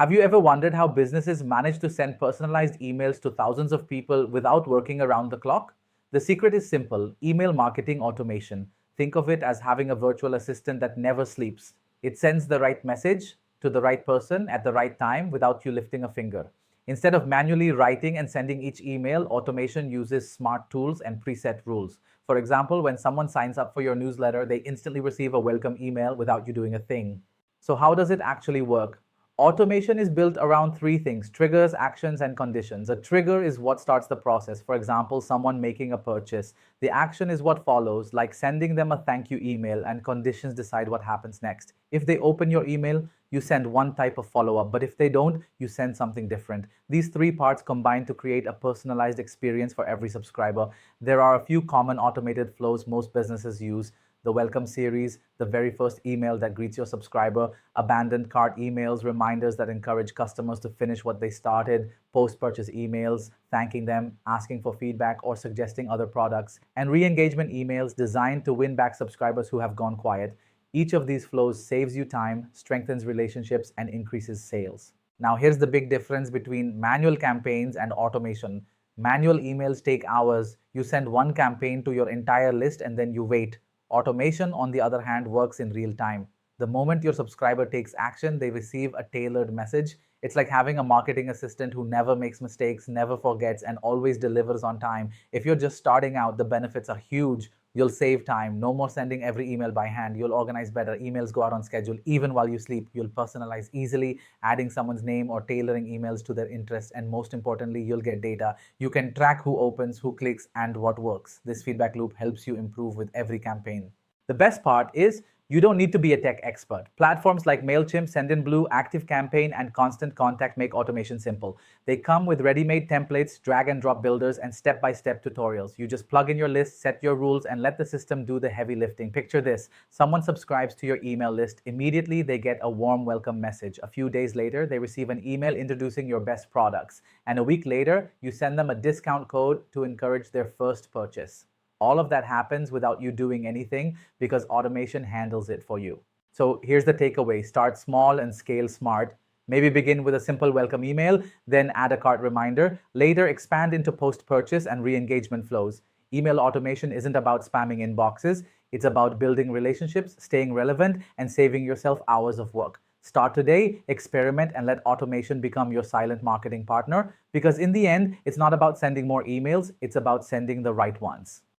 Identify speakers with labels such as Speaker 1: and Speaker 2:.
Speaker 1: Have you ever wondered how businesses manage to send personalized emails to thousands of people without working around the clock? The secret is simple: email marketing automation. Think of it as having a virtual assistant that never sleeps. It sends the right message to the right person at the right time without you lifting a finger. Instead of manually writing and sending each email, automation uses smart tools and preset rules. For example, when someone signs up for your newsletter, they instantly receive a welcome email without you doing a thing. So, how does it actually work? Automation is built around three things: triggers, actions, and conditions. A trigger is what starts the process. For example, someone making a purchase. The action is what follows, like sending them a thank you email, and conditions decide what happens next. If they open your email, you send one type of follow up, but if they don't, you send something different. These three parts combine to create a personalized experience for every subscriber. There are a few common automated flows most businesses use: the welcome series, the very first email that greets your subscriber, abandoned cart emails, reminders that encourage customers to finish what they started, post purchase emails, thanking them, asking for feedback, or suggesting other products, and re engagement emails designed to win back subscribers who have gone quiet. Each of these flows saves you time, strengthens relationships, and increases sales. Now, here's the big difference between manual campaigns and automation. Manual emails take hours. You send one campaign to your entire list and then you wait. Automation, on the other hand, works in real time. The moment your subscriber takes action, they receive a tailored message. It's like having a marketing assistant who never makes mistakes, never forgets, and always delivers on time. If you're just starting out, the benefits are huge. You'll save time. No more sending every email by hand. You'll organize better. Emails go out on schedule even while you sleep. You'll personalize easily, adding someone's name or tailoring emails to their interests. And most importantly, you'll get data. You can track who opens, who clicks, and what works. This feedback loop helps you improve with every campaign. The best part is you don't need to be a tech expert. Platforms like MailChimp, Sendinblue, ActiveCampaign, and Constant Contact make automation simple. They come with ready-made templates, drag and drop builders, and step-by-step tutorials. You just plug in your list, set your rules, and let the system do the heavy lifting. Picture this: someone subscribes to your email list. Immediately, they get a warm welcome message. A few days later, they receive an email introducing your best products. And a week later, you send them a discount code to encourage their first purchase. All of that happens without you doing anything because automation handles it for you. So here's the takeaway: start small and scale smart. Maybe begin with a simple welcome email, then add a cart reminder. Later, expand into post purchase and re engagement flows. Email automation isn't about spamming inboxes, it's about building relationships, staying relevant, and saving yourself hours of work. Start today, experiment, and let automation become your silent marketing partner, because in the end, it's not about sending more emails, it's about sending the right ones.